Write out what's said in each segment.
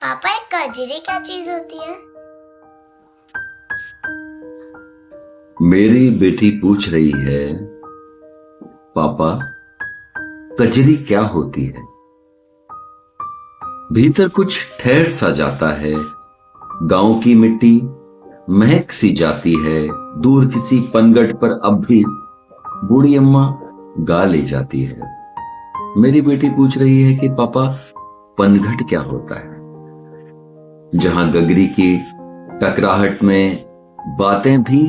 पापा एक कजरी क्या चीज होती है? मेरी बेटी पूछ रही है, पापा कजरी क्या होती है। भीतर कुछ ठहर सा जाता है, गांव की मिट्टी महक सी जाती है। दूर किसी पनघट पर अब भी बूढ़ी अम्मा गा ले जाती है। मेरी बेटी पूछ रही है कि पापा पनघट क्या होता है। जहां गगरी की टकराहट में बातें भी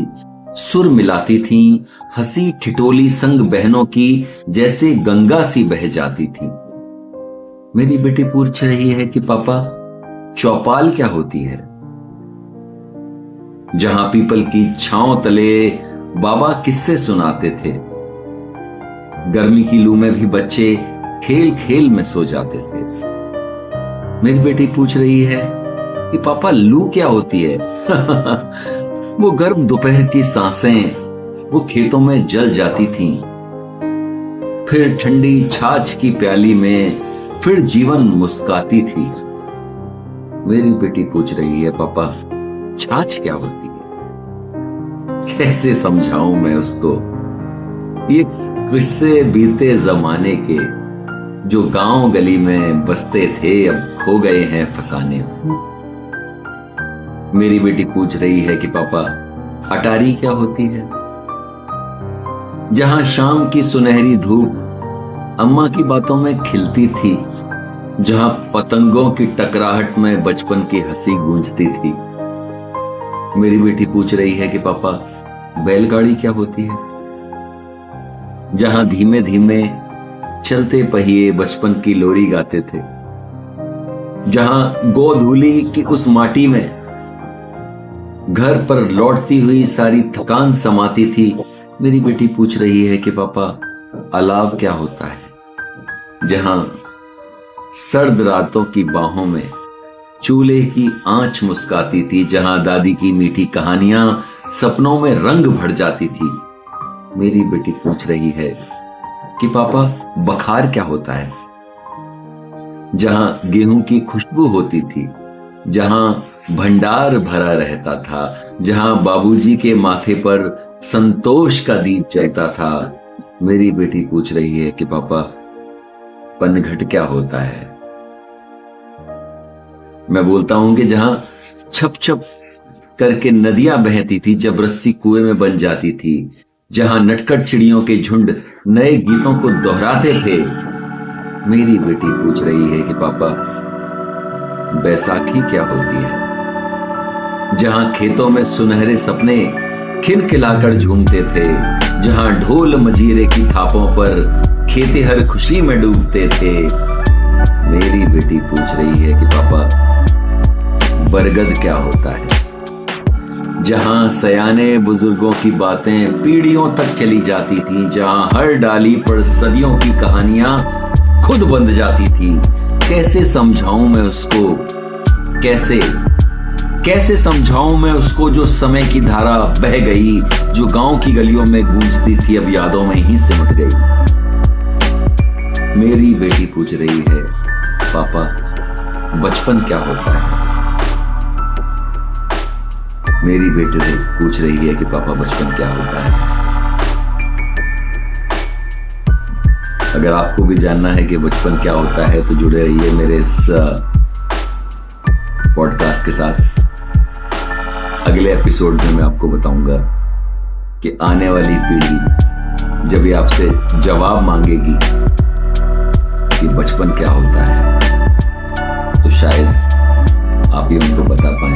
सुर मिलाती थीं, हंसी ठिठोली संग बहनों की जैसे गंगा सी बह जाती थी। मेरी बेटी पूछ रही है कि पापा चौपाल क्या होती है। जहां पीपल की छांव तले बाबा किस्से सुनाते थे, गर्मी की लू में भी बच्चे खेल खेल में सो जाते थे। मेरी बेटी पूछ रही है कि पापा लू क्या होती है। वो गर्म दोपहर की सांसें वो खेतों में जल जाती थीं, फिर ठंडी छाछ की प्याली में फिर जीवन मुस्काती थी। मेरी बेटी पूछ रही है, पापा छाछ क्या होती है। कैसे समझाऊं मैं उसको। ये किस्से बीते जमाने के जो गांव गली में बसते थे, अब खो गए हैं फसाने में। मेरी बेटी पूछ रही है कि पापा अटारी क्या होती है। जहां शाम की सुनहरी धूप अम्मा की बातों में खिलती थी, जहां पतंगों की टकराहट में बचपन की हंसी गूंजती थी। मेरी बेटी पूछ रही है कि पापा बैलगाड़ी क्या होती है। जहां धीमे धीमे चलते पहिए बचपन की लोरी गाते थे, जहां गोधूली की उस माटी में घर पर लौटती हुई सारी थकान समाती थी। मेरी बेटी पूछ रही है कि पापा अलाव क्या होता है। जहां सर्द रातों की बाहों में चूल्हे की आंच मुस्काती थी, जहां दादी की मीठी कहानियां सपनों में रंग भर जाती थी। मेरी बेटी पूछ रही है कि पापा बखार क्या होता है। जहां गेहूं की खुशबू होती थी, जहां भंडार भरा रहता था, जहां बाबूजी के माथे पर संतोष का दीप जलता था। मेरी बेटी पूछ रही है कि पापा पनघट क्या होता है। मैं बोलता हूं कि जहां छप छप करके नदियां बहती थी, जब रस्सी कुएं में बन जाती थी, जहां नटखट चिड़ियों के झुंड नए गीतों को दोहराते थे। मेरी बेटी पूछ रही है कि पापा बैसाखी क्या होती है। जहां खेतों में सुनहरे सपने खिलखिलाकर झूमते थे, जहां ढोल मजीरे की थापों पर खेते हर खुशी में डूबते थे। मेरी बेटी पूछ रही है कि पापा बरगद क्या होता है। जहां सयाने बुजुर्गों की बातें पीढ़ियों तक चली जाती थी, जहां हर डाली पर सदियों की कहानियां खुद बंध जाती थी। कैसे समझाऊं मैं उसको, कैसे समझाऊं मैं उसको जो समय की धारा बह गई, जो गांव की गलियों में गूंजती थी, अब यादों में ही सिमट गई। मेरी बेटी पूछ रही है, पापा बचपन क्या होता है। मेरी बेटी से पूछ रही है कि पापा बचपन क्या होता है। अगर आपको भी जानना है कि बचपन क्या होता है तो जुड़े रहिए मेरे इस पॉडकास्ट के साथ। अगले एपिसोड में मैं आपको बताऊंगा कि आने वाली पीढ़ी जब ये आपसे जवाब मांगेगी कि बचपन क्या होता है, तो शायद आप ये उनको बता पाएं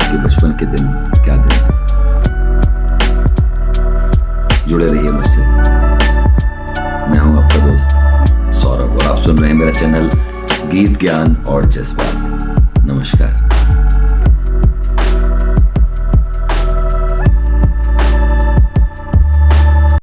कि बचपन के दिन क्या दिन थे। जुड़े रहिए मुझसे। मैं हूं आपका दोस्त सौरभ और आप सुन रहे हैं मेरा चैनल गीत ज्ञान और जज्बात। नमस्कार।